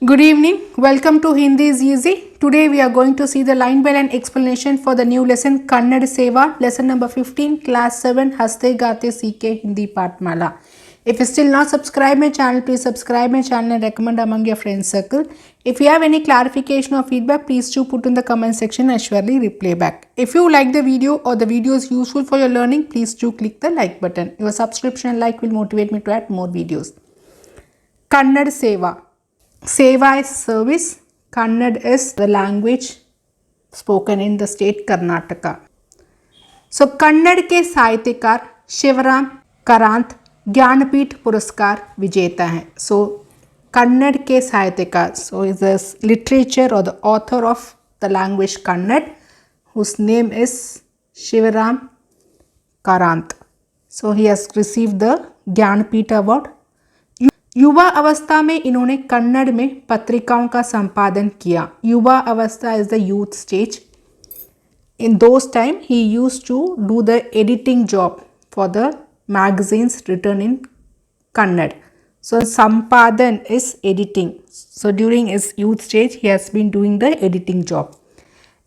Good evening. Welcome to Hindi is Easy. Today we are going to see the line by line explanation for the new lesson Kannada Seva, lesson number 15, class 7, Haste Gaate Seeke Hindi Pathmala. If you still not subscribe my channel, please subscribe my channel and recommend among your friends circle. If you have any clarification or feedback, please do put in the comment section and surely reply back. If you like the video or the video is useful for your learning, please do click the like button. Your subscription and like will motivate me to add more videos. Kannada Seva. Seva is service. Kannada is the language spoken in the state Karnataka. So Kannada के साहित्यकार शिवराम करांत ज्ञानपीठ पुरस्कार विजेता हैं. So Kannada के साहित्यकार, so is the literature or the author of the language Kannada, whose name is Sivaram karanth. So he has received the Jnanpith award. युवा अवस्था में इन्होंने कन्नड़ में पत्रिकाओं का संपादन किया. युवा अवस्था is the youth stage. In those time he used to do the editing job for the magazines written in Kannada. So संपादन is editing. So during is youth stage he has been doing the editing job.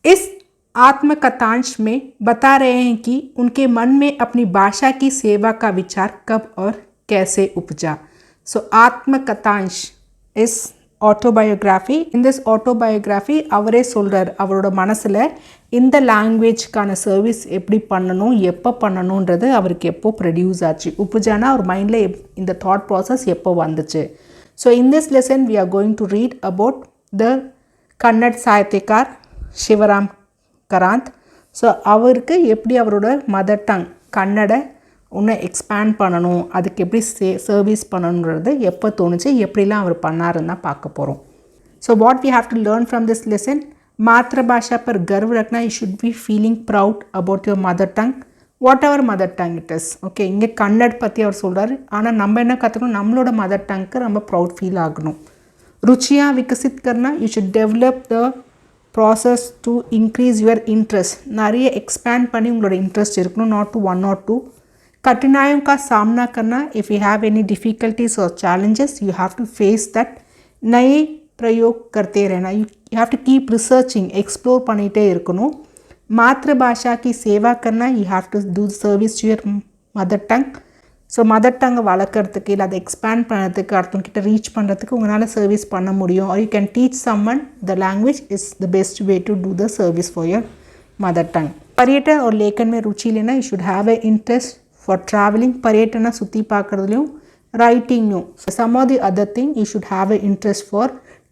इस आत्मकथांश में बता रहे हैं कि उनके मन में अपनी भाषा की सेवा का विचार कब और कैसे उपजा. So ஆத்மகதான்ஷ் is autobiography. In this autobiography அவரே சொல்கிறார் அவரோட மனசில் இந்த லாங்குவேஜ்க்கான சர்வீஸ் எப்படி பண்ணணும் எப்போ பண்ணணுன்றது அவருக்கு எப்போ ப்ரொடியூஸ் ஆச்சு, உப்புஜானா அவர் மைண்டில் இந்த தாட் ப்ராசஸ் எப்போ வந்துச்சு. So in this lesson we are going to read about the Kannada சாகித்யக்கார் சிவராம் கராந்த். ஸோ அவருக்கு எப்படி அவரோட மதர் டங் கன்னட இன்னும் எக்ஸ்பேண்ட் பண்ணணும், அதுக்கு எப்படி சர்வீஸ் பண்ணணுன்றது எப்போ தோணுச்சு, எப்படிலாம் அவர் பண்ணாருன்னு தான் பார்க்க போகிறோம். So what we have to learn from this lesson, मातृभाषा पर गर्व रखना. You should be feeling proud about your mother tongue, whatever mother tongue it is. Okay, இங்கே கன்னட் பற்றி அவர் சொல்கிறார். ஆனால் நம்ம என்ன கற்றுக்கணும், நம்மளோட மதர் டங்க்கு நம்ம ப்ரவுட் ஃபீல் ஆகணும். ருச்சியாக விகசித் करना, you should develop the process to increase your interest. நிறைய எக்ஸ்பேண்ட் பண்ணி உங்களோட இன்ட்ரெஸ்ட் இருக்கணும், not to one or two. कठिनाइयों का सामना करना. If you have any difficulties or challenges you have to face that. नए प्रयोग करते रहना. You have to keep researching, explore பண்ணிட்டே இருக்கணும். मातृभाषा की सेवा करना. You have to do service to your mother tongue. So mother டங்கை வளர்க்குறதுக்கு இல்லை அதை எக்ஸ்பேண்ட் பண்ணுறதுக்கு அடுத்தவங்கிட்ட ரீச் பண்ணுறதுக்கு உங்களால் சர்வீஸ் பண்ண முடியும். Or you can teach someone the language is the best way to do the service for your mother tongue. पर्यटन और लेखन में रुचि लेना. You should have a interest for traveling. पर्यटन சுற்றி பார்க்குறதுலையும் ரைட்டிங்கும். some of the other thing you should have an interest for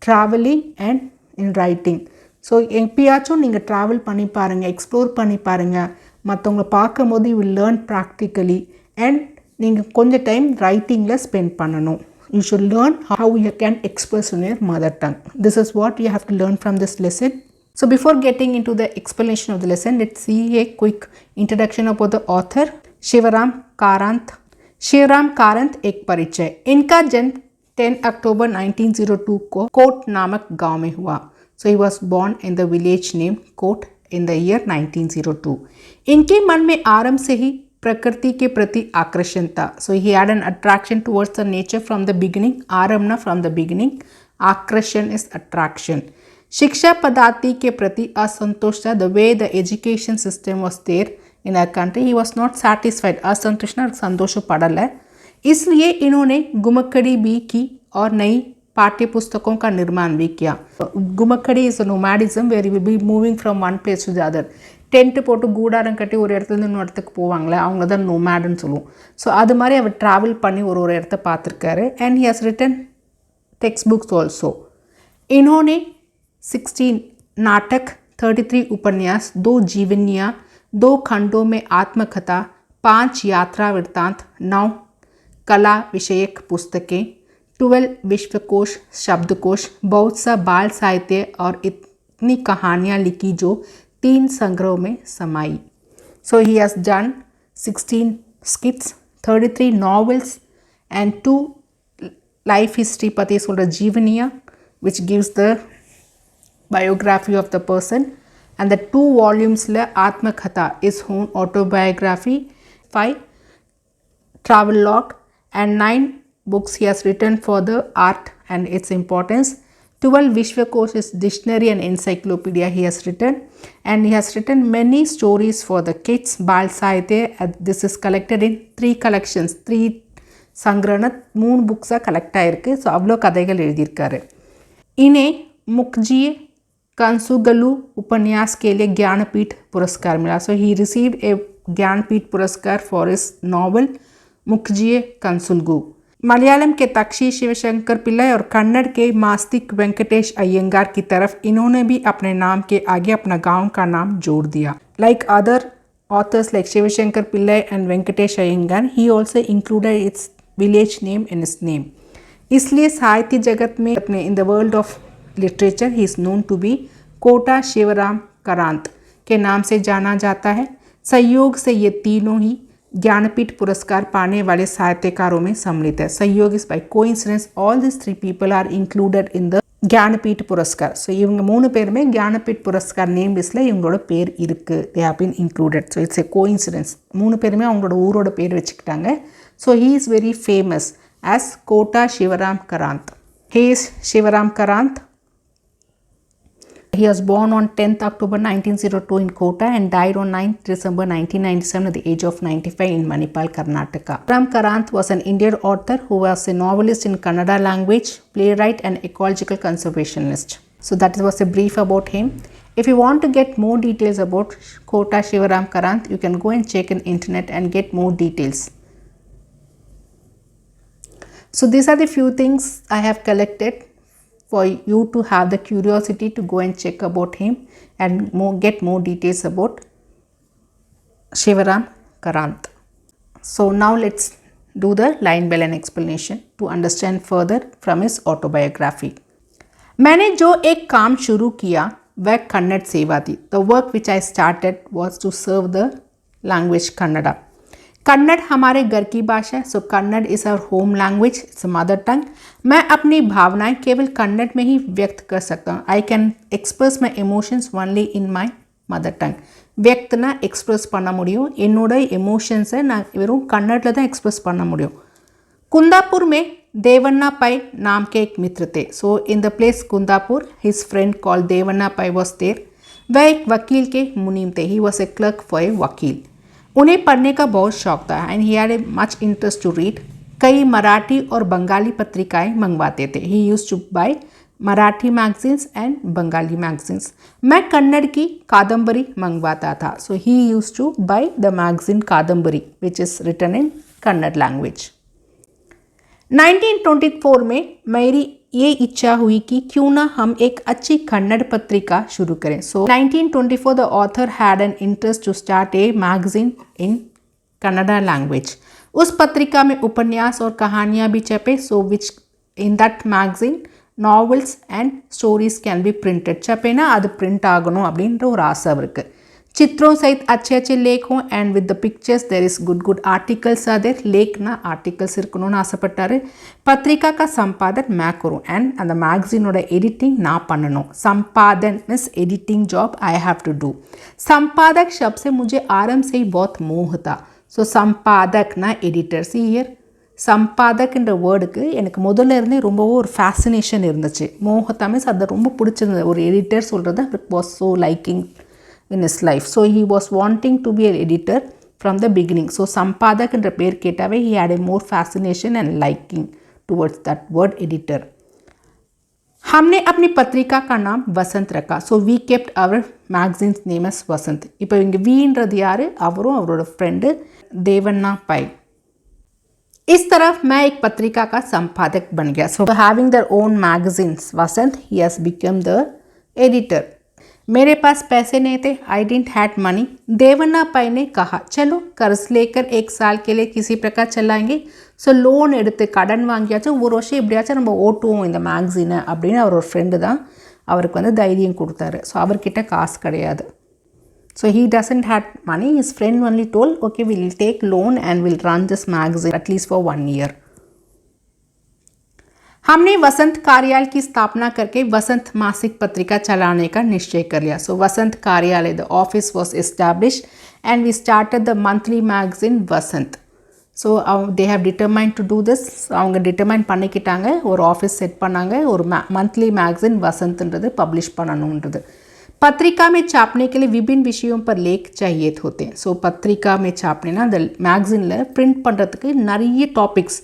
traveling and in writing. So எப்பயாச்சும் நீங்கள் ட்ராவல் பண்ணி பாருங்கள், எக்ஸ்ப்ளோர் பண்ணி பாருங்கள். மற்றவங்களை பார்க்கும் போது you will learn practically and நீங்கள் கொஞ்சம் டைம் ரைட்டிங்கில் ஸ்பெண்ட் பண்ணணும். You should learn how you can express in your mother tongue. This is what you have to learn from this lesson. So before getting into the explanation of the lesson, let's see a quick introduction about the author. Shivaram Karanth. Shivaram Karanth एक परिचय. इनका जन्म 10 अक्टूबर 1902 को coat नामक गांव में हुआ. So he was born in the village name Kota in the year 1902. इनके मन में आरंभ से ही प्रकृति के प्रति आकर्षण था. So he had an attraction towards the nature from the beginning. आरंभ ना फ्रॉम द बिगिनिंग, आकर्षण इज अट्रैक्शन. शिक्षा पद्धति के प्रति असंतोष था. The way the education system was there in our country, he was not satisfied. असंतुष्ट संतोषपड़ल है, इसलिए इन्होंने गुमक्कड़ी भी की और नई पाठ्य पुस्तकों का निर्माण भी किया. गुमक्कड़ी is a nomadism where you will be moving from one place to the other. Tent போட்டு கூடாரம் கட்டி ஒரு இடத்துலேருந்து இன்னொரு இடத்துக்கு போவாங்களே, அவங்கள தான் நோமேடுன்னு சொல்லுவோம். ஸோ அது மாதிரி அவர் ட்ராவல் பண்ணி ஒரு இடத்த பார்த்துருக்காரு. And he has return text books also. इन्होंने 16 नाटक, 33 उपन्यास, 2 जीवनियाँ, 2 खंडों में आत्मकथा, 5 यात्रा वृत्तांत, 9 कला विषयक पुस्तकें, 12 विश्वकोश शब्दकोश, बहुत सा बाल साहित्य और इतनी कहानियाँ लिखी जो 3 संग्रहों में समाई. सो he has done 16 skits, 33 novels and 2 life history पति சொல்ற जीवनियाँ which gives the biography of the person. And the 2 volumes la Atmakatha is own autobiography, 5 travel log and 9 books he has written for the art and its importance. 12 Vishwakosh's dictionary and encyclopedia he has written, and he has written many stories for the kids. Bal Sahitya, this is collected in 3 collections, 3 sangrana 3 books collect ஆயிருக்கு. So அவ்வளோ கதைகள் எழுதியிருக்காரு. इन्हें मुखर्जी कंसुगलू उपन्यास के लिए ज्ञानपीठ पुरस्कार मिला. सो ही रिसीव्ड ए ज्ञानपीठ पुरस्कार for his novel Mookajjiya Kanasugalu. Malayalam के तक्षी शिवशंकर पिल्लाई और कन्नड़ के मास्तिक वेंकटेश अयंगार की तरफ इन्होंने भी अपने नाम के आगे अपना गांव का नाम जोड़ दिया. Like other authors like Sivaram Pillai and Venkatesh Iyengar, he also included its village name in his name. इसलिए साहित्य जगत में अपने in the world of literature he is known to be Kota Shivram करांत के नाम से जाना जाता है. संयोग से ये तीनों ही ज्ञानपीठ पुरस्कार पाने वाले साहित्यकारों में सम्मिलित है. संयोग is by coincidence all these 3 people are included in the Jnanpith पुरस्कार. ஸோ இவங்க 3 பேருமே ஞானபீட் புரஸ்கார் நேம் லிஸ்ட்டில் இவங்களோட பேர் இருக்குது. They have been included. So it's a coincidence. 3 பேருமே அவங்களோட ஊரோட பேர் வச்சுக்கிட்டாங்க. So he is very famous as Kota Sivaram karanth. He is Sivaram Karanth. He was born on 10th October 1902 in Kota and died on 9th December 1997 at the age of 95 in Manipal, Karnataka. Sivaram Karanth was an Indian author who was a novelist in Kannada language, playwright and ecological conservationist. So that was a brief about him. If you want to get more details about Kota Sivaram Karanth, you can go and check in internet and get more details. So these are the few things I have collected for you to have the curiosity to go and check about him and get more details about Sivaram Karanth. So now let's do the line by line explanation to understand further from his autobiography. मैंने जो एक काम शुरू किया वह कन्नड़ सेवा थी. The work which I started was to serve the language Kannada. Kannada हमारे घर की भाषा है. So Kannada is our home language, it's mother tongue. मैं अपनी भावनाएं केवल कन्नड़ में ही व्यक्त कर सकता हूँ. I can express my emotions only in my mother tongue. व्यक्त ना एक्सप्रेस பண்ண முடியும். என்னோட எமோஷன்ஸை நான் வெறும் கன்னடில் தான் एक्सप्रेस பண்ண முடியும். कुंदापुर में देवन्ना पाई नाम के एक मित्र थे. So in the place Kundapur his friend called Devanna Pai was there. वह एक वकील के मुनीम थे. He was a clerk for a vakil. उन्हें पढ़ने का बहुत शौक था and he had a much interest to read. कई मराठी और बंगाली पत्रिकाएं मंगवाते थे. He used to buy Marathi magazines and Bengali magazines. मैं कन्नड़ की कादम्बरी मंगवाता था. So he used to by the magazine Kadambari which is written in Kannada language. 1924 में मेरी ये इच्छा हुई कि क्यों ना हम एक अच्छी कन्नड़ पत्रिका शुरू करें. So 1924 the author had an interest to start a magazine in Kannada language. उस पत्रिका में उपन्यास और कहानियाँ भी छपे. So which in that magazine novels and stories can be printed. छपेना அது பிரிண்ட் ஆகணும் அப்படின்ற ஒரு ஆசை அவருக்கு. चित्रों सहित अच्छे अच्छे लेख हों and with the pictures there is good articles are there. लेखना आर्टिकल्स இருக்கணும்னு ஆசைப்பட்டாரு. पत्रिका का संपादन मैं करूँ एंड அந்த मैगजीनोட एडिटिंग நான் பண்ணணும். संपादन means editing job I have to do. संपादक शब्द से मुझे आरंभ से ही बहुत मोह था. सो संपादक ना एडिटर. सी हियर சம்பாதக்ன்ற வேர்டுக்கு எனக்கு முதல்ல இருந்தே ரொம்பவும் ஒரு ஃபேசினேஷன் இருந்துச்சு. மோகத்தா மீன்ஸ் அதை ரொம்ப பிடிச்சிருந்தது. ஒரு எடிட்டர் சொல்கிறது it was so liking in his life. So he was wanting to be an editor from the beginning. So संपादक என்ற பேர் கேட்டாவே he had a more fascination and liking towards that word editor. हमने अपनी पत्रिका का नाम वसंत रखा. So we kept our magazine's name as वसंत. இப்போ இங்கே வீன்றது யார்? அவரும் அவரோட ஃப்ரெண்டு देवन्ना पाई. इस तरफ मैं एक पत्रिका का संपादक बन गया. So having their own magazines Vasant he has become the editor. मेरे पास पैसे नहीं थे. I didn't had money. Devanna Pai ने कहा चलो कर्ज लेकर 1 साल के लिए किसी प्रकार चलाएंगे. ஸோ லோன் எடுத்து கடன் வாங்கியாச்சும் ஒரு வருஷம் எப்படியாச்சும் நம்ம ஓட்டுவோம் இந்த மேக்சினை அப்படின்னு அவர் ஒரு ஃப்ரெண்டு தான் அவருக்கு வந்து தைரியம் கொடுத்தாரு. ஸோ அவர்கிட்ட காசு கிடையாது. So he doesn't had money. His friend only told okay we'll take loan and we'll run this magazine at least for 1 year. हमने वसंत कार्यालय की स्थापना करके वसंत मासिक पत्रिका चलाने का निश्चय कर लिया. So Vasant Karyalaya the office was establish and we started the monthly magazine Vasant. So they have determined to do this. அவங்க டிட்டர்மைன் பண்ணிக்கிட்டாங்க, ஒரு ஆஃபீஸ் செட் பண்ணாங்க, ஒரு மந்த்லி மேக்சின் வசந்த்ன்றது பப்ளிஷ் பண்ணணுன்றது. पत्रिका में छापने के लिए विभिन्न विषयों पर लेख चाहिए होते हैं. ஸோ பத்திரிக்கா में छापनेனா அந்த மேக்சினில் பிரிண்ட் பண்ணுறதுக்கு நிறைய டாபிக்ஸ்,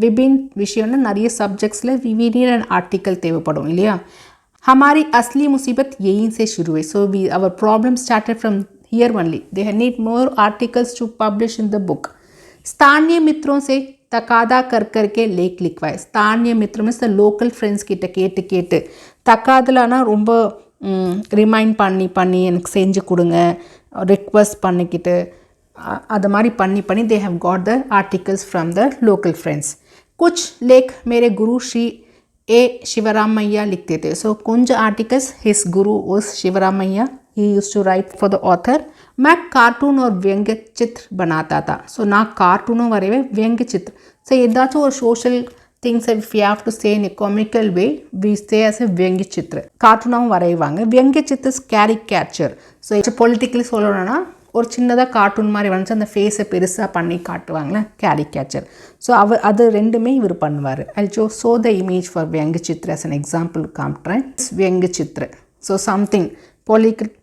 विभिन्न விஷயம்னா நிறைய சப்ஜெக்ட்ஸில் விவிடியன் ஆர்டிக்கல் தேவைப்படும் இல்லையா. हमारी असली मुसीबत यहीं से शुरू हुई. So our problem started from here only. They need more articles to publish in the book. स्थानीय मित्रों से तकादा कर करके लेख लिखवाए. स्थानीय मित्र मीन्स द लोकल फ्रेंड्स கிட்ட கேட்டு கேட்டு, தக்காதலானா ரொம்ப ரிமைண்ட் பண்ணி பண்ணி எனக்கு செஞ்சு கொடுங்க, ரிக்வெஸ்ட் பண்ணிக்கிட்டு அது மாதிரி பண்ணி பண்ணி they have got the articles from the local friends. कुछ लेख मेरे गुरु श्री ए शिवरामैया लिखते थे. So कुछ articles his guru was शिवरामैया, he used to write for the author. मैं कार्टून और व्यंग्य चित्र बनाता था. So ना कार्टूनों वरेवे व्यंग्य चित्र. So ஏதாச்சும் ஒரு social things if we have to say in a comical way, we say as a व्यंग्य चित्र. கார்ட்டூனாகவும் வரைவாங்க. व्यंग्य चित्र caricature. So பொலிட்டிக்கலி சொல்லணும்னா ஒரு சின்னதாக கார்ட்டூன் மாதிரி வந்துச்சு, அந்த ஃபேஸை பெருசாக பண்ணி காட்டுவாங்களே, கேரிகேச்சர். ஸோ அது ரெண்டுமே இவர் பண்ணுவார். ஷோ த இமேஜ் ஃபார் व्यंग्य चित्र as an example காமிட்றேன். व्यंग्य चित्र. So something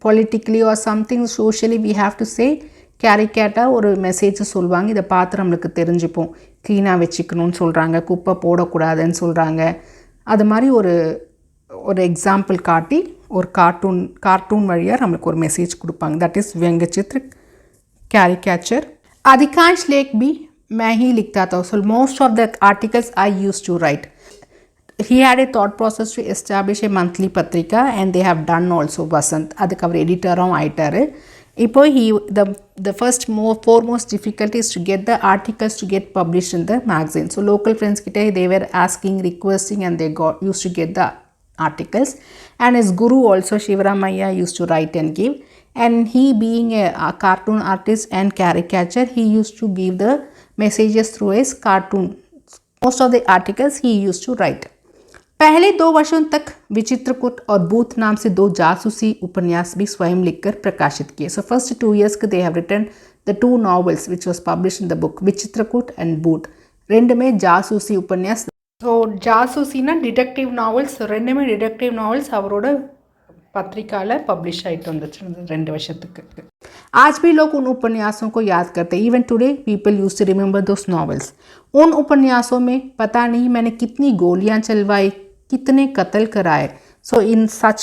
politically or something socially we have to say கேரிகேட்டாக ஒரு மெசேஜை சொல்லுவாங்க. இதை பார்த்து நம்மளுக்கு தெரிஞ்சுப்போம். க்ளீனாக வச்சுக்கணும்னு சொல்கிறாங்க, குப்பை போடக்கூடாதுன்னு சொல்கிறாங்க. அது மாதிரி ஒரு எக்ஸாம்பிள் காட்டி ஒரு கார்ட்டூன் வழியாக நம்மளுக்கு ஒரு மெசேஜ் கொடுப்பாங்க. தட் இஸ் व्यंग्य चित्र, कैरिकेचर. अधिकांश लेख भी मैं ही लिखता था. So most of the articles I used to write. He had a thought process to establish a monthly patrika and they have done also Vasanth. அதுக்கு அவர் எடிட்டரும் ஆயிட்டாரு. இப்போ the foremost difficulty is to get the articles to get published in the magazine. So local friends கிட்ட they were asking, requesting and they used to get the articles. And his guru also Shivaramaya used to write and give. And he being a cartoon artist and caricature, he used to give the messages through his cartoon. Most of the articles he used to write. पहले 2 वर्षों तक विचित्रकूट और booth नाम से 2 जासूसी उपन्यास भी स्वयं लिखकर प्रकाशित किए. So first 2 years they have written the 2 novels which was published in the book Vichitrakoota and Bhoota. ரெண்டுமே ஜாசூசி உபன்யாஸ். ஸோ ஜாசூசினா டிடெக்டிவ் நாவல்ஸ். ரெண்டுமே டிடெக்டிவ் நாவல்ஸ் அவரோட பத்திரிக்காவில் பப்ளிஷ் ஆகிட்டு வந்துச்சு 2 வருஷத்துக்கு. आज भी लोग उन उपन्यासों को याद करते हैं. Even today people use to remember those novels. उन उपन्यासों में पता नहीं मैंने कितनी गोलियां चलवाई, कितने कत्ल कराए. सो इन सच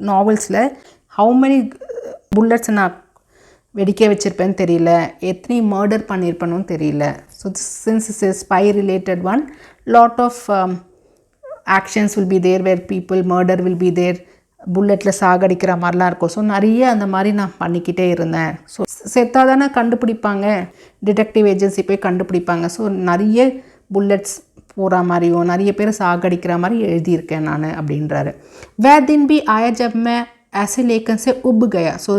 நாவல்ஸில் ஹவு மெனி புல்லட்ஸ் நான் வெடிக்க வச்சுருப்பேன்னு தெரியல, எத்தனை மர்டர் பண்ணியிருப்பேன்னு தெரியல. So since is a spy related one, lot of actions will be there, where people murder will be there, புல்லட்டில் சாகடிக்கிற மாதிரிலாம் இருக்கும். ஸோ நிறைய அந்த மாதிரி நான் பண்ணிக்கிட்டே இருந்தேன். ஸோ செத்தாக தானே கண்டுபிடிப்பாங்க, டிடெக்டிவ் ஏஜென்சி போய் கண்டுபிடிப்பாங்க. ஸோ நிறைய புல்லட்ஸ் போகிற மாதிரியும் நிறைய பேர் சாகடிக்கிற மாதிரி எழுதியிருக்கேன் நான் அப்படின்றாரு. வே தின் பி ஆயா ஜப் மே ऐसे लेखन से उब गया. So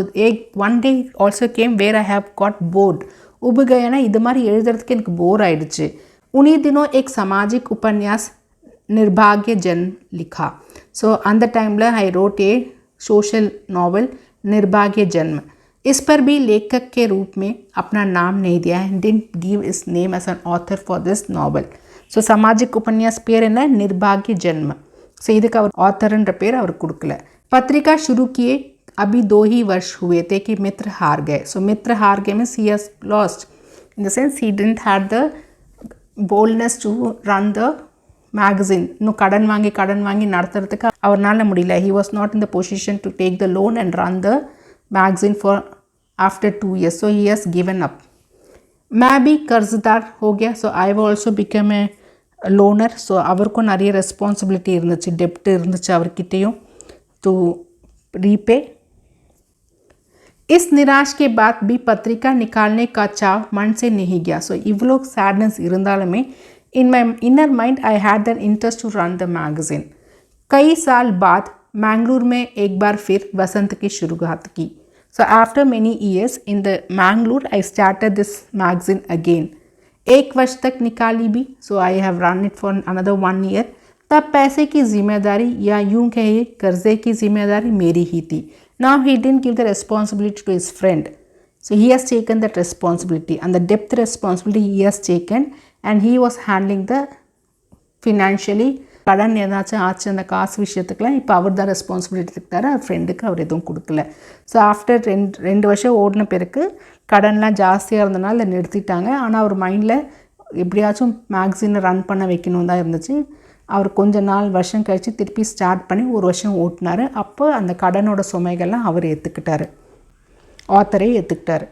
one day also came where I have got bored. उब गयाना இது மாதிரி எழுதுறதுக்கு எனக்கு போர் ஆயிடுச்சு. उन्हीं दिनों एक सामाजिक उपन्यास निर्भाग्य जन्म लिखा. ஸோ அந்த டைமில் I wrote a social novel निर्भाग्य जन्म. इस पर भी लेखक के रूप में अपना नाम नहीं दिया and didn't give his name as an author for this novel. So सामाजिक उपन्यास பேர் என்ன, निर्भाग्य जन्म. ஸோ இதுக்கு அவர் ஆத்தர்ன்ற பேர் அவர் கொடுக்கல. पत्रिका शुरू किए अभी 2 ही वर्ष हुए थे कि मित्र हार गए. सो मित्र हार गए means he has lost in the sense he didn't have the boldness to run the magazine. இன்னும் கடன் வாங்கி நடத்துறதுக்கு அவரால் முடியல. he was not in the position to take the loan and run the magazine for after 2 years. so he has given up. मैं भी कर्जदार हो गया. so I have also become a loaner. so அவருக்கும் நிறைய ரெஸ்பான்சிபிலிட்டி இருந்துச்சு, டெப்ட் இருந்துச்சு அவர்கிட்டையும் to repay. इस निराश के बाद भी पत्रिका निकालने का चाव मन से नहीं गया. सो इव्वलो सैडनेस இருந்தாலுமே in my inner mind I had an interest to run the magazine. कई साल बाद मैंगलोर में एक बार फिर वसंत की शुरुआत की. So after many years in the Mangalore I started this magazine again. 1 वर्ष तक निकाली भी. So I have run it for another 1 year. तब पैसे की जिम्मेदारी या यूं कहिए कर्जे की जिम्मेदारी मेरी ही थी. Now he didn't give the responsibility to his friend. So he has taken that responsibility, and the depth responsibility he has taken, and he was handling the financially கடன் ஏதாச்சும் ஆச்சு அந்த காசு விஷயத்துக்குலாம் இப்போ அவர் தான் ரெஸ்பான்சிபிலிட்டி எடுத்துக்கிட்டாரு. அவர் ஃப்ரெண்டுக்கு அவர் எதுவும் கொடுக்கல. ஸோ ஆஃப்டர் ரெண்டு வருஷம் ஓடின பிறகு கடன்லாம் ஜாஸ்தியாக இருந்தனால அதை நிறுத்திட்டாங்க. ஆனால் அவர் மைண்டில் எப்படியாச்சும் மேக்சினை ரன் பண்ண வைக்கணும் தான் இருந்துச்சு. அவர் கொஞ்ச நாள் வருஷம் கழித்து திருப்பி ஸ்டார்ட் பண்ணி ஒரு வருஷம் ஓட்டினார். அப்போ அந்த கடனோட சுமைகள்லாம் அவர் ஏற்றுக்கிட்டார், ஆத்தரே ஏற்றுக்கிட்டார்.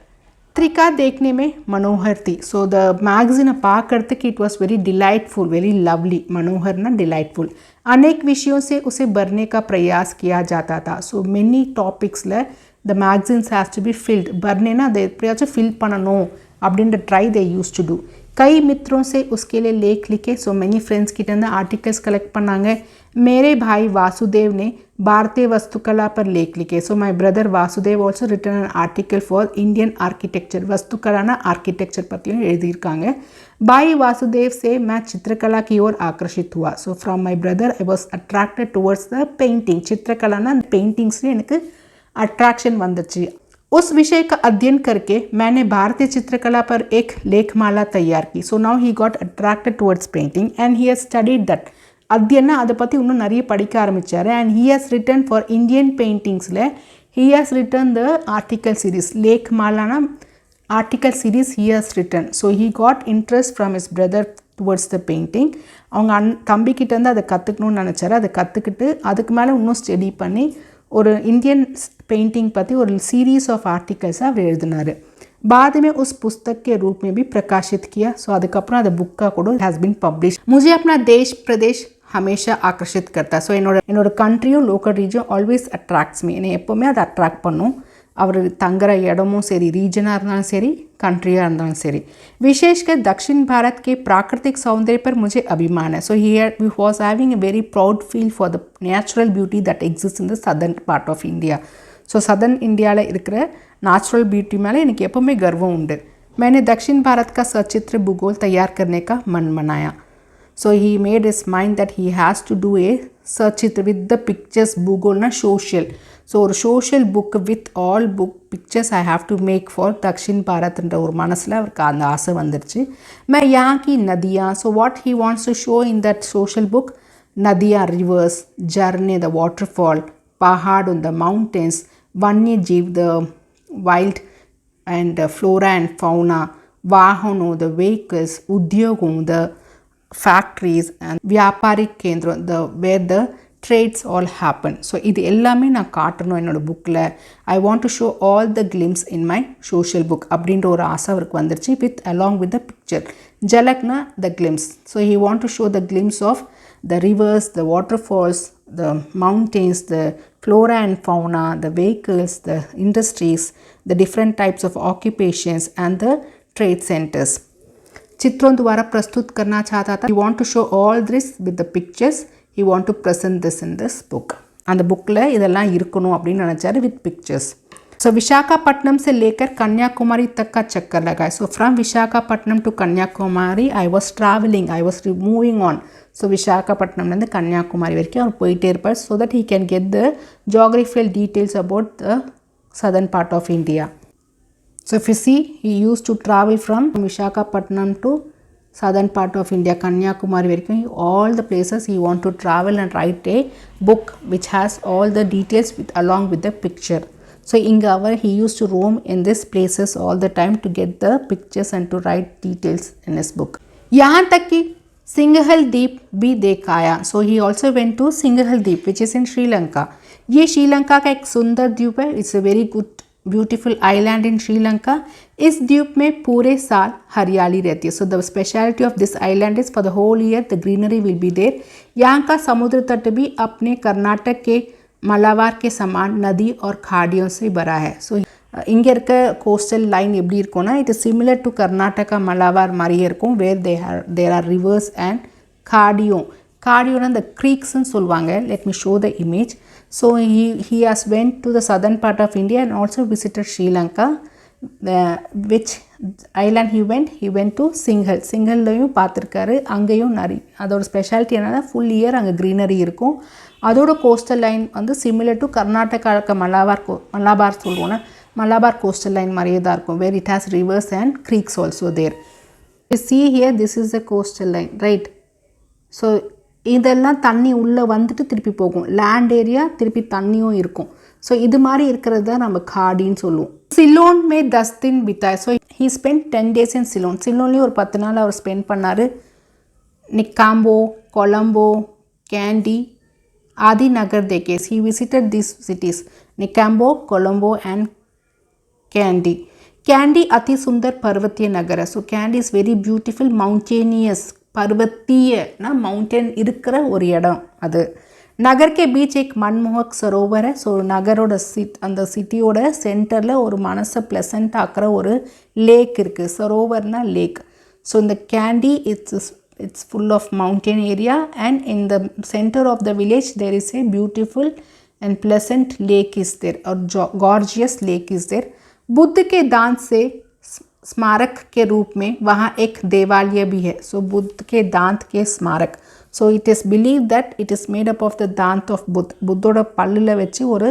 पत्रिका देखने में मनोहर थी. सो द मैगजीन पाकड़तक it was very delightful, very lovely. मनोहर ना डिलाइटफुल. अनेक विषयों से उसे भरने का प्रयास किया जाता था. So many topics the magazines has to be filled. भरने ना அதை எப்படியாச்சும் ஃபில் பண்ணணும் அப்படின்ற try they use to do. कई मित्रों से उसके लिए लेख लिखे. सो मेनी फ्रेंड्स கிட்ட இருந்து आर्टिकल्स कलेक्ट பண்ணாங்க. मेरे भाई वासुदेव ने भारतीय वस्तुकला पर लेख लिखे. So my brother Vasudev also written an article for Indian architecture. वस्तुकलाना आर्किटेक्चर பற்றியும் எழுதியிருக்காங்க. भाई वासुदेव से मैं चित्रकला की ओर आकर्षित हुआ. So from my brother I was attracted towards the painting. चित्रकलाना पेंटिंग्स எனக்கு अट्रैक्शन வந்துச்சு. उस विषय का अध्ययन करके मैंने भारतीय चित्रकला पर एक लेखमाला तैयार की. So now he got attracted towards painting and he has studied that. அத்தியன்னா அதை பற்றி இன்னும் நிறைய படிக்க ஆரம்பித்தார். And he has written for Indian பெயிண்டிங்ஸில் he has written the article series. லேக் மாலானா article series he has written. So he got interest from his brother towards the painting. அவங்க தம்பிக்கிட்டேருந்து அதை கற்றுக்கணும்னு நினச்சாரு. அதை கற்றுக்கிட்டு அதுக்கு மேலே இன்னும் ஸ்டடி பண்ணி ஒரு இந்தியன் பெயிண்டிங் பற்றி ஒரு சீரீஸ் ஆஃப் आर्टिकल्स அவர் எழுதினார். बाद में उस पुस्तक के रूप में भी प्रकाशित किया. सो அதுக்கப்புறம் அந்த புக்காக கூட हैज़ बीन पब्लिश. मुझे अपना देश प्रदेश हमेशा आकर्षित करता. ஸோ என்னோட கண்ட்ரியும் local region always attracts me. என்னை எப்போவுமே அதை அட்ராக்ட் பண்ணும். அவர் தங்குற இடமும் சரி, ரீஜனாக இருந்தாலும் சரி, कंट्रियाँ இருந்தாலும் சரி. विशेषकर दक्षिण भारत के प्राकृतिक सौंदर्य पर मुझे अभिमान है. सो ही was having a very proud feel for the natural beauty that exists in the southern part of India. So southern இந்தியாவில் இருக்கிற नेचुरल ब्यूटी மேலே எனக்கு எப்போவுமே கர்வம் உண்டு. मैंने दक्षिण भारत का सचित्र भूगोल तैयार करने का मन बनाया. So he made his mind that he has to do a सचित्र with the pictures. भूगोल ना social. So ஒரு social book with all book pictures I have to make for दक्षिण भारतன்ற ஒரு மனசில் அவருக்கு அந்த ஆசை வந்துருச்சு. मैं यहाँ की नदियाँ. So what he wants to show in that social book, नदियाँ, rivers, झरने, the waterfall, पहाड़ on the mountains, वन्य जीव, the wild and flora and fauna, वाहनों, the vehicles, उद्योगों, the factories, and व्यापारिक केंद्र, the where the trades all happen. So இது எல்லாமே நான் காட்டணும் என்னோட புக்கில். I want to show all the glimpse in my social book அப்படின்ற ஒரு ஆசை அவருக்கு வந்துருச்சு. with along with the picture. ஜலக்னா the glimpse. So he want to show the glimpse of the rivers, the waterfalls, the mountains, the flora and fauna, the vehicles, the industries, the different types of occupations and the trade centers. चित्रों द्वारा प्रस्तुत करना चाहता था. He want to show all this with the pictures. He want to present this in this book. அந்த புக்கில் இதெல்லாம் இருக்கணும் அப்படின்னு நினச்சாரு with pictures. So विशाखापट्टनम से लेकर कन्याकुमारी तक का चक्कर लगाए. So from Visakhapatnam to Kanyakumari I was traveling, I was moving on. So विशाखापट्टनमலேருந்து Kanyakumari வரைக்கும் அவர் போயிட்டே இருப்பார். So that he can get the geographical details about the southern part of India. So if you see, he used to travel from Visakhapatnam to southern part of India, Kanyakumari varaikkum, all the places he want to travel and write a book which has all the details with along with the picture. So inga he used to roam in these places all the time to get the pictures and to write details in his book. यहाँ तक कि सिंघल द्वीप भी देखाया. So he also went to Singhal द्वीप which is in Sri Lanka. ये श्रीलंका का एक सुंदर द्वीप है. It's a very good beautiful island in Sri Lanka. इस द्वीप में पूरे साल हरियाली रहती है. So the speciality of this island is for the whole year the greenery will be there. यहाँ का समुद्र तट भी अपने कर्नाटक के मलाबार के समान नदी और खाड़ियों से भरा है. सो இங்கே இருக்க கோஸ்டல் லைன் எப்படி இருக்கும்னா it is similar to Karnataka Malabar மாதிரியே இருக்கும். வேர் தேர் ஆர் ரிவர்ஸ் அண்ட் காடியோனா இந்த க்ரீக்ஸ்ன்னு சொல்லுவாங்க. Let me show the image. So he has went to the southern part of India and also visited Sri Lanka. Which island he went to Singhal. சிங்கல்லையும் பார்த்துருக்காரு. அங்கேயும் நிறைய அதோட speciality என்னென்னா full year அங்கே greenery இருக்கும். அதோட கோஸ்டல் லைன் வந்து similar to கர்நாடகாவுக்கு மலாபார் சொல்லுவோன்னா Malabar coastal line மாதிரியே தான் இருக்கும், where it has rivers and creeks also there. You see here, this is the coastal line, right? So இதெல்லாம் தண்ணி உள்ளே வந்துட்டு திருப்பி போகும், லேண்ட் ஏரியா திருப்பி தண்ணியும் இருக்கும். ஸோ இது மாதிரி இருக்கிறது தான் நம்ம காடின்னு சொல்லுவோம். சிலோன் மே 10 दिन बिताए. So he spent 10 days in Ceylon. சிலோன்லேயும் ஒரு 10 நாள் அவர் ஸ்பெண்ட் பண்ணார். நிக்காம்போ, கொலம்போ, கேண்டி आदि नगर देखे. He visited these cities, Negombo, Colombo and Kandy. Kandy अति सुंदर पर्वतीय नगर है. So Kandy is very beautiful, mountainous, पर्वतीय ना माउंटेन इरुक्कर और इडम अदु. नगर के बीच एक मनमोहक सरोवर है. सो नगरोड அந்த சிட்டியோட சென்டரில் ஒரு மனசை ப்ளசண்ட் ஆக்கிற ஒரு லேக் இருக்குது. சரோவர்னா லேக். ஸோ இந்த candy it's full of mountain area, and in the center of the village there is a beautiful and pleasant lake is there, or gorgeous lake is there. Buddha के दांत से स्मारक के रूप में वहाँ एक देवालय भी है. So बुद्ध के दांत के स्मारक. So it is believed that it is made up of the दांत of बुद्ध. புத்தோட பல்லில் வச்சு ஒரு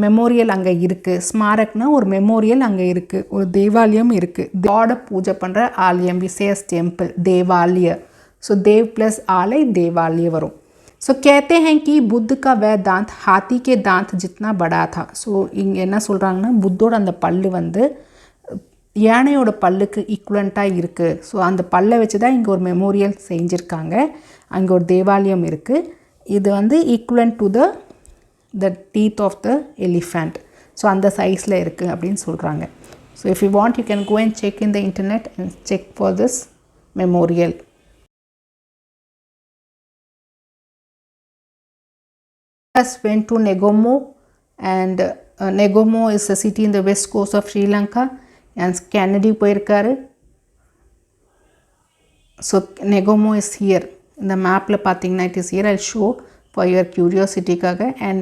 மெமோரியல் அங்கே இருக்குது. ஸ்மாரக்னா ஒரு மெமோரியல் அங்கே இருக்குது, ஒரு தேவாலயம் இருக்குது. காடை பூஜை பண்ணுற ஆலயம், விசேஷ் டெம்பிள், தேவாலய. ஸோ தேவ் ப்ளஸ் ஆலय देवालय वरुम. सो कहते हैं कि बुद्ध का वह दांत हाथी के दांत जितना बड़ा था. ஸோ இங்கே என்ன சொல்கிறாங்கன்னா, புத்தோட அந்த பல்லு வந்து யானையோட பல்லுக்கு ஈக்குவலண்ட்டாக இருக்குது. ஸோ அந்த பல்லை வச்சு தான் இங்கே ஒரு மெமோரியல் செஞ்சுருக்காங்க, அங்கே ஒரு தேவாலயம் இருக்குது. இது வந்து equivalent to the teeth of the elephant. So அந்த சைஸில் இருக்குது அப்படின்னு சொல்கிறாங்க. So if you want, you can go and check in the internet and check for this memorial. Went to Negomo, and Negomo is a city in the west coast of Sri Lanka, and Kennedy போயிருக்காரு. So Negomo is here. இந்த மேப்பில் பார்த்தீங்கன்னா it is here. I'll show for your curiosity காக. and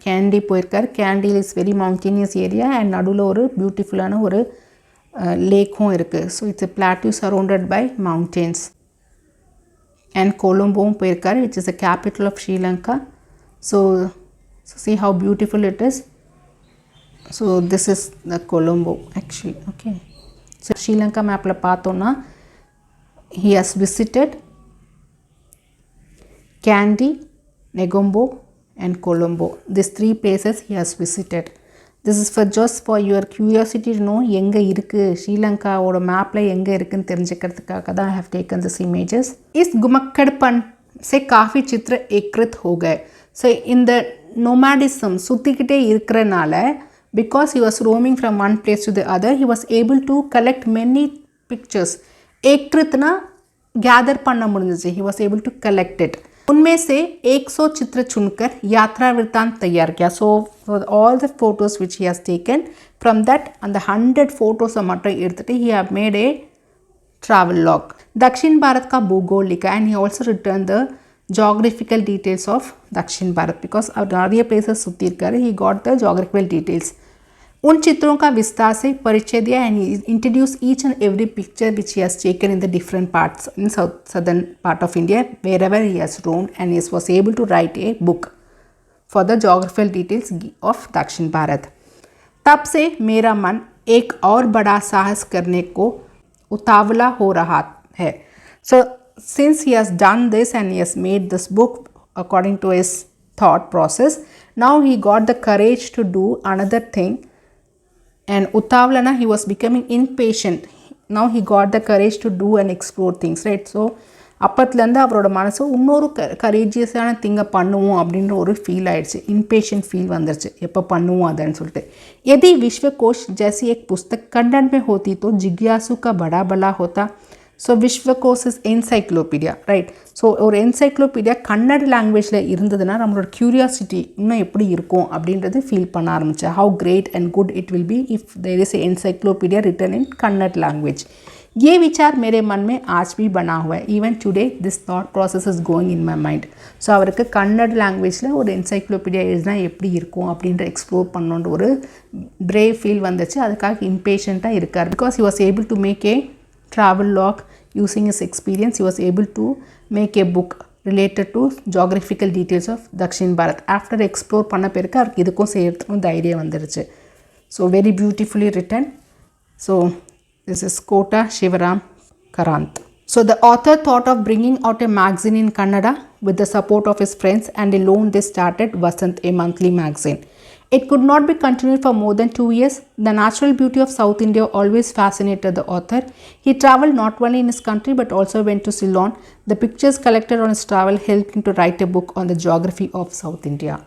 candy போயிருக்காரு. Candy is very mountainous area, and நடுவில் ஒரு பியூட்டிஃபுல்லான ஒரு லேக்கும் இருக்குது. So it's a plateau surrounded by mountains. and கொலம்போவும் போயிருக்காரு, which is the capital of Sri Lanka. So see how beautiful it is. So this is the Colombo actually. Okay, so Sri Lanka மேப்பில் பார்த்தோன்னா he has visited Kandy, Negombo and Colombo. These 3 places he has visited. This is for just for your curiosity to know எங்கே இருக்குது, ஸ்ரீலங்காவோட மேப்பில் எங்கே இருக்குன்னு தெரிஞ்சுக்கிறதுக்காக தான் I have taken this images. इस घुमक्कड़पन से काफ़ी चित्र एकत्रित हो गए. ஸோ இந்த நோமாடிசம் சுற்றிக்கிட்டே இருக்கிறனால, because he was roaming from one place to the other, he was able to collect many pictures. एकत्रितना गैदर பண்ண முடிஞ்சிச்சு. he was able to collect it. उनमें से 100 चित्र चुनकर यात्रा वृत्तांत तैयार किया. So for all the photos which he has taken, from that and the 100 photos மட்டும் எடுத்துட்டு he have made a travel log. दक्षिण भारत का भूगोल लिखा, and he also returned the geographical details of दक्षिण भारत, because அவர் நிறைய places சுற்றி இருக்காரு. he got the geographical details. उन चित्रों का विस्तार से परिचय दिया, and he introduced each and every picture which he has taken in the different parts in southern part of India wherever he has roamed, and he was able to write a book for the geographical details of दक्षिण भारत. तब से मेरा मन एक और बड़ा साहस करने को उतावला हो रहा है. So since he has done this and he has made this book according to his thought process, now he got the courage to do another thing. And Utavalana, he was becoming impatient. Now he got the courage to do and explore things, right? So அப்பத்துலேருந்து அவரோட மனசு இன்னொரு கரேஜியஸான திங்கை பண்ணுவோம் அப்படின்ற ஒரு feel ஆயிடுச்சு. Impatient feel வந்துருச்சு, எப்போ பண்ணுவோம் அதுன்னு சொல்லிட்டு. यदि विश्वकोश जैसी एक पुस्तक कन्नड़ में होती तो जिज्ञासु का बड़ा भला होता. So Vishwakosh is encyclopedia, right? So ஒரு என்சைக்ளோபீடியா கன்னட லாங்குவேஜில் இருந்ததுன்னா நம்மளோட க்யூரியாசிட்டி இன்னும் எப்படி இருக்கும் அப்படின்றது ஃபீல் பண்ண ஆரம்பித்தேன். How great and good it will be if there is encyclopedia written in Kannada language. ये विचार मेरे मन में आज भी बना हुआ है. Even today this thought process is going in my mind. So அவருக்கு கன்னட லாங்குவேஜில் ஒரு என்சைக்ளோபீடியா எழுதினா எப்படி இருக்கும் அப்படின்ற எக்ஸ்ப்ளோர் பண்ணணுன்ற ஒரு பிரேவ் ஃபீல் வந்துச்சு. அதுக்காக இம்பேஷண்ட்டாக இருக்கார். Because he was able to make a travel log using his experience. He was able to make a book related to geographical details of Dakshin Bharat. After explore பண்ண பிறகு அவருக்கு இதுக்கும் செய்யறதுக்கும் தைரியம் வந்துருச்சு. So very beautifully written. So this is Kota Sivaram Karanth. So the author thought of bringing out a magazine in Kannada with the support of his friends, and alone they started Vasant, a monthly magazine. It could not be continued for more than 2 years. The natural beauty of South India always fascinated the author. He travelled not only in his country but also went to Ceylon. The pictures collected on his travel helped him to write a book on the geography of South India.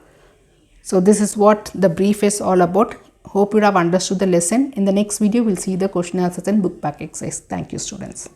So this is what the brief is all about. Hope you have understood the lesson. In the next video, we'll see the question answers and book back exercise. Thank you, students.